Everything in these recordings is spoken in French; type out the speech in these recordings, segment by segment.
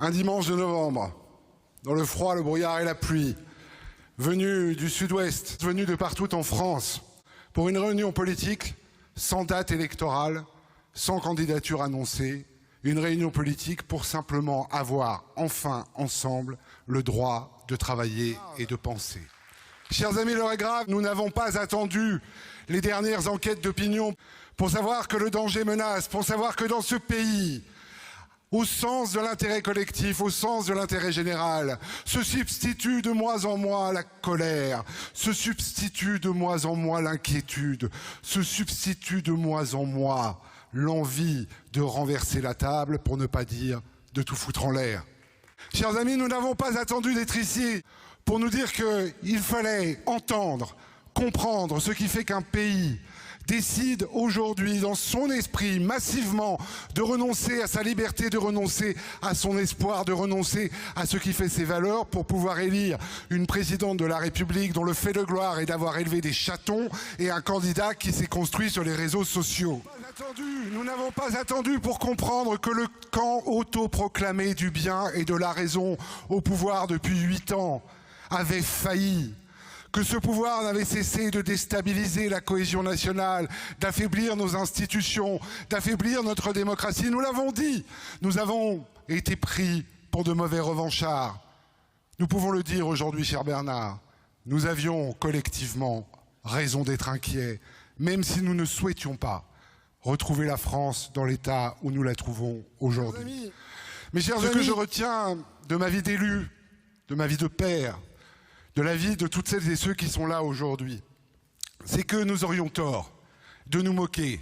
Un dimanche de novembre, dans le froid, le brouillard et la pluie, venus du sud-ouest, venus de partout en France, pour une réunion politique sans date électorale, sans candidature annoncée, une réunion politique pour simplement avoir enfin ensemble le droit de travailler et de penser. Chers amis, l'heure est grave, nous n'avons pas attendu les dernières enquêtes d'opinion pour savoir que le danger menace, pour savoir que dans ce pays, au sens de l'intérêt collectif, au sens de l'intérêt général, se substitue de mois en mois la colère, se substitue de mois en mois l'inquiétude, se substitue de mois en mois l'envie de renverser la table, pour ne pas dire de tout foutre en l'air. Chers amis, nous n'avons pas attendu d'être ici pour nous dire qu'il fallait entendre, comprendre ce qui fait qu'un pays décide aujourd'hui dans son esprit massivement de renoncer à sa liberté, de renoncer à son espoir, de renoncer à ce qui fait ses valeurs pour pouvoir élire une présidente de la République dont le fait de gloire est d'avoir élevé des chatons et un candidat qui s'est construit sur les réseaux sociaux. Nous n'avons pas attendu pour comprendre que le camp autoproclamé du bien et de la raison au pouvoir depuis 8 ans avait failli. Que ce pouvoir n'avait cessé de déstabiliser la cohésion nationale, d'affaiblir nos institutions, d'affaiblir notre démocratie. Nous l'avons dit, nous avons été pris pour de mauvais revanchards. Nous pouvons le dire aujourd'hui, cher Bernard, nous avions collectivement raison d'être inquiets, même si nous ne souhaitions pas retrouver la France dans l'état où nous la trouvons aujourd'hui. Mes chers amis, ce que je retiens de ma vie d'élu, de ma vie de père, de la vie de toutes celles et ceux qui sont là aujourd'hui, c'est que nous aurions tort de nous moquer,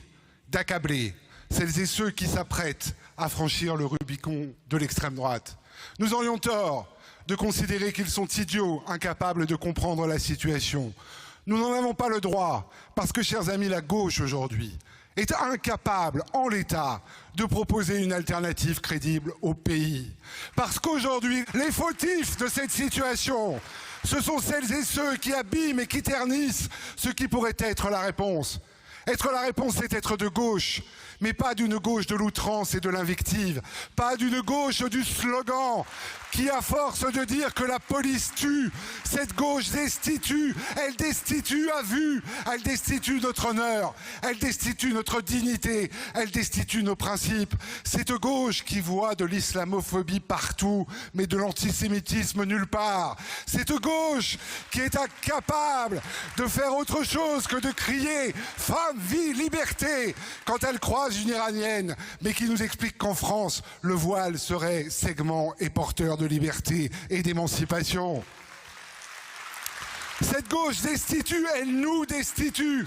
d'accabler celles et ceux qui s'apprêtent à franchir le Rubicon de l'extrême droite. Nous aurions tort de considérer qu'ils sont idiots, incapables de comprendre la situation. Nous n'en avons pas le droit, parce que, chers amis, la gauche aujourd'hui est incapable, en l'état, de proposer une alternative crédible au pays. Parce qu'aujourd'hui, les fautifs de cette situation, ce sont celles et ceux qui abîment et qui ternissent ce qui pourrait être la réponse. Être la réponse, c'est être de gauche, mais pas d'une gauche de l'outrance et de l'invective, pas d'une gauche du slogan qui, à force de dire que la police tue, cette gauche destitue, elle destitue à vue, elle destitue notre honneur, elle destitue notre dignité, elle destitue nos principes. Cette gauche qui voit de l'islamophobie partout, mais de l'antisémitisme nulle part. Cette gauche qui est incapable de faire autre chose que de crier « femme, vie, liberté » quand elle croise une Iranienne, mais qui nous explique qu'en France, le voile serait segment et porteur de liberté et d'émancipation. Cette gauche destitue, elle nous destitue,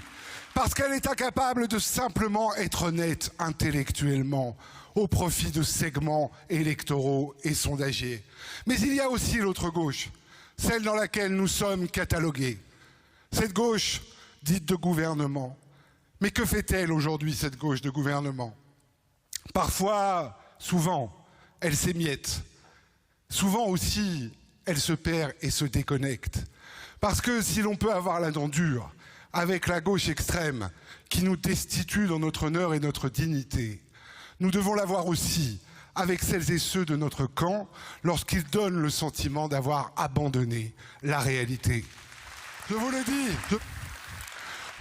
parce qu'elle est incapable de simplement être honnête intellectuellement, au profit de segments électoraux et sondagiers. Mais il y a aussi l'autre gauche, celle dans laquelle nous sommes catalogués. Cette gauche dite de gouvernement. Mais que fait-elle aujourd'hui, cette gauche de gouvernement? Parfois, souvent, elle s'émiette. Souvent aussi, elle se perd et se déconnecte. Parce que si l'on peut avoir la dent dure avec la gauche extrême qui nous destitue dans notre honneur et notre dignité, nous devons l'avoir aussi avec celles et ceux de notre camp lorsqu'ils donnent le sentiment d'avoir abandonné la réalité. Je vous le dis,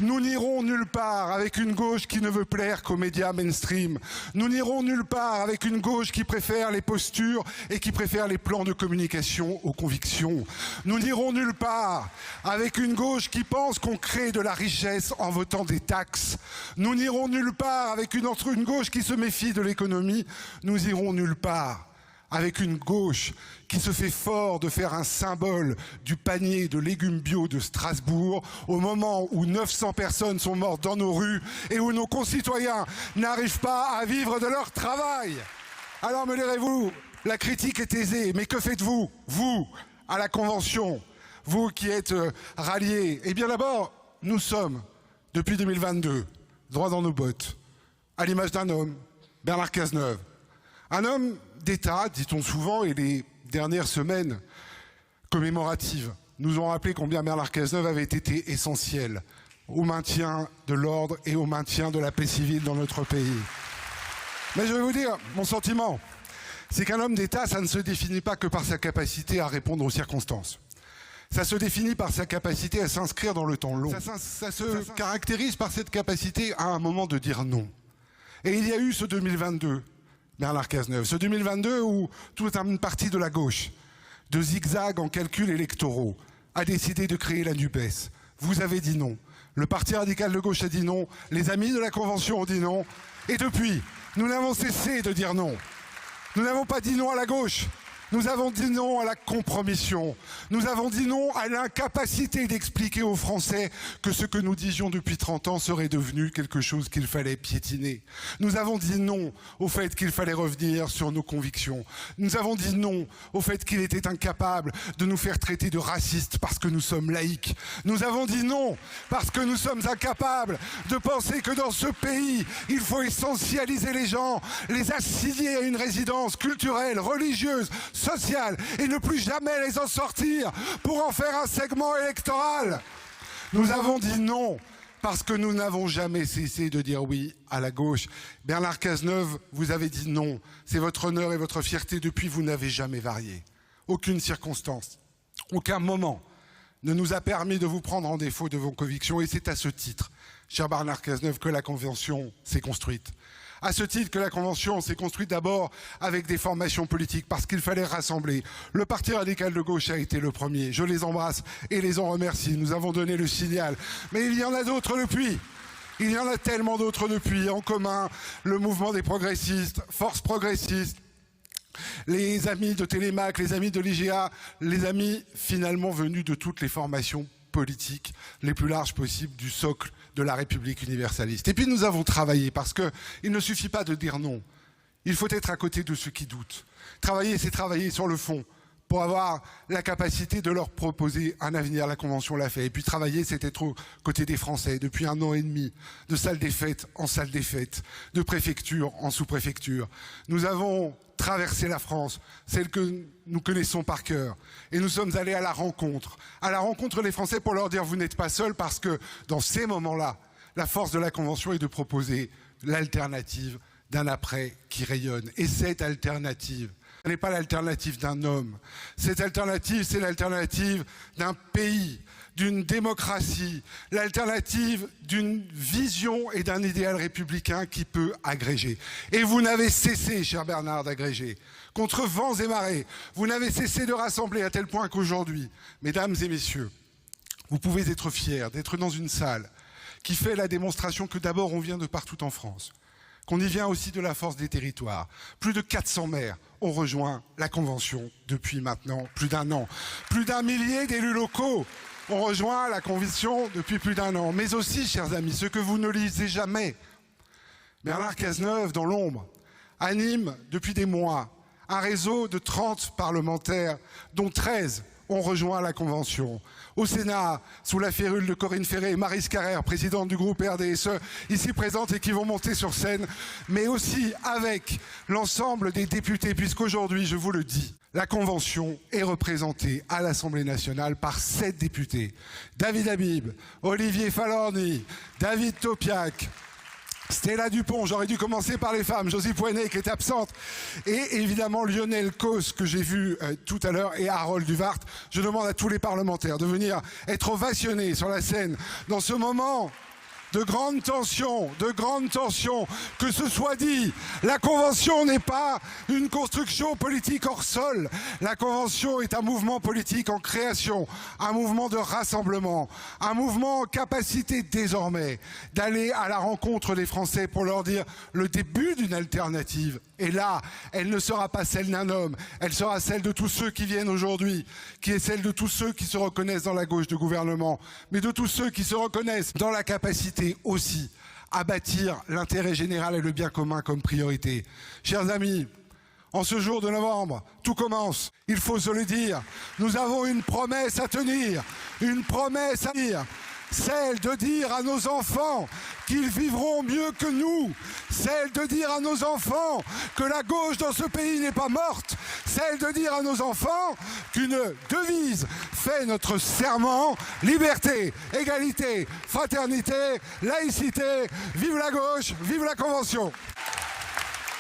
nous n'irons nulle part avec une gauche qui ne veut plaire qu'aux médias mainstream. Nous n'irons nulle part avec une gauche qui préfère les postures et qui préfère les plans de communication aux convictions. Nous n'irons nulle part avec une gauche qui pense qu'on crée de la richesse en votant des taxes. Nous n'irons nulle part avec une gauche qui se méfie de l'économie. Nous irons nulle part avec une gauche qui se fait fort de faire un symbole du panier de légumes bio de Strasbourg au moment où 900 personnes sont mortes dans nos rues et où nos concitoyens n'arrivent pas à vivre de leur travail. Alors me direz-vous, la critique est aisée, mais que faites-vous, vous, à la Convention, vous qui êtes ralliés? Eh bien d'abord, nous sommes, depuis 2022, droit dans nos bottes, à l'image d'un homme, Bernard Cazeneuve. Un homme d'État, dit-on souvent, et les dernières semaines commémoratives nous ont rappelé combien Bernard Cazeneuve avait été essentiel au maintien de l'ordre et au maintien de la paix civile dans notre pays. Mais je vais vous dire mon sentiment. c'est qu'un homme d'État, ça ne se définit pas que par sa capacité à répondre aux circonstances. Ça se définit par sa capacité à s'inscrire dans le temps long. Ça se caractérise par cette capacité à un moment de dire non. Et il y a eu ce 2022, Bernard Cazeneuve, ce 2022 où toute une partie de la gauche, de zigzag en calculs électoraux, a décidé de créer la NUPES. Vous avez dit non. Le Parti radical de gauche a dit non. Les amis de la Convention ont dit non. Et depuis, nous n'avons cessé de dire non. Nous n'avons pas dit non à la gauche. Nous avons dit non à la compromission. Nous avons dit non à l'incapacité d'expliquer aux Français que ce que nous disions depuis 30 ans serait devenu quelque chose qu'il fallait piétiner. Nous avons dit non au fait qu'il fallait revenir sur nos convictions. Nous avons dit non au fait qu'il était incapable de nous faire traiter de racistes parce que nous sommes laïcs. Nous avons dit non parce que nous sommes incapables de penser que dans ce pays, il faut essentialiser les gens, les assigner à une résidence culturelle, religieuse, sociale et ne plus jamais les en sortir pour en faire un segment électoral. Nous avons dit non parce que nous n'avons jamais cessé de dire oui à la gauche. Bernard Cazeneuve, vous avez dit non. C'est votre honneur et votre fierté. Depuis, vous n'avez jamais varié. Aucune circonstance, aucun moment ne nous a permis de vous prendre en défaut de vos convictions. Et c'est à ce titre, cher Bernard Cazeneuve, que la Convention s'est construite. À ce titre que la Convention s'est construite d'abord avec des formations politiques parce qu'il fallait rassembler. Le Parti radical de gauche a été le premier. Je les embrasse et les en remercie. Nous avons donné le signal. Mais il y en a d'autres depuis. Il y en a tellement d'autres depuis. En commun, le mouvement des progressistes, Force progressiste, les amis de Télémac, les amis de l'IGA, les amis finalement venus de toutes les formations politiques les plus larges possibles du socle de la République universaliste. Et puis nous avons travaillé parce qu'il ne suffit pas de dire non. Il faut être à côté de ceux qui doutent. Travailler, c'est travailler sur le fond pour avoir la capacité de leur proposer un avenir. La Convention l'a fait. Et puis travailler, c'est être aux côtés des Français depuis 1 an et demi, de salle des fêtes en salle des fêtes, de préfecture en sous-préfecture. Nous avons traversé la France, celle que nous connaissons par cœur. Et nous sommes allés à la rencontre des Français pour leur dire vous n'êtes pas seuls parce que dans ces moments-là, la force de la Convention est de proposer l'alternative d'un après qui rayonne. Et cette alternative, ce n'est pas l'alternative d'un homme. Cette alternative, c'est l'alternative d'un pays, d'une démocratie, l'alternative d'une vision et d'un idéal républicain qui peut agréger. Et vous n'avez cessé, cher Bernard, d'agréger. Contre vents et marées, vous n'avez cessé de rassembler à tel point qu'aujourd'hui, mesdames et messieurs, vous pouvez être fiers d'être dans une salle qui fait la démonstration que d'abord on vient de partout en France, qu'on y vient aussi de la force des territoires. Plus de 400 maires ont rejoint la Convention depuis maintenant plus d'1 an. Plus d'1 millier d'élus locaux ont rejoint la Convention depuis plus d'1 an. Mais aussi, chers amis, ce que vous ne lisez jamais, Bernard Cazeneuve, dans l'ombre, anime depuis des mois un réseau de 30 parlementaires, dont 13 ont rejoint la Convention. Au Sénat, sous la férule de Corinne Ferré et Maryse Carrère, présidente du groupe RDSE, ici présente et qui vont monter sur scène, mais aussi avec l'ensemble des députés, puisqu'aujourd'hui, je vous le dis, la Convention est représentée à l'Assemblée nationale par 7 députés. David Habib, Olivier Falorni, David Topiac, Stella Dupont, j'aurais dû commencer par les femmes, Josie Poinet qui est absente, et évidemment Lionel Causse que j'ai vu tout à l'heure, et Harold Duvart. Je demande à tous les parlementaires de venir être ovationnés sur la scène dans ce moment de grande tension, que ce soit dit. La Convention n'est pas une construction politique hors sol. La Convention est un mouvement politique en création, un mouvement de rassemblement, un mouvement en capacité désormais d'aller à la rencontre des Français pour leur dire le début d'une alternative. Et là, elle ne sera pas celle d'un homme, elle sera celle de tous ceux qui viennent aujourd'hui, qui est celle de tous ceux qui se reconnaissent dans la gauche de gouvernement, mais de tous ceux qui se reconnaissent dans la capacité aussi à bâtir l'intérêt général et le bien commun comme priorité. Chers amis, en ce jour de novembre, tout commence, il faut se le dire, nous avons une promesse à tenir, celle de dire à nos enfants qu'ils vivront mieux que nous, celle de dire à nos enfants que la gauche dans ce pays n'est pas morte, celle de dire à nos enfants qu'une devise fait notre serment, liberté, égalité, fraternité, laïcité, vive la gauche, vive la Convention.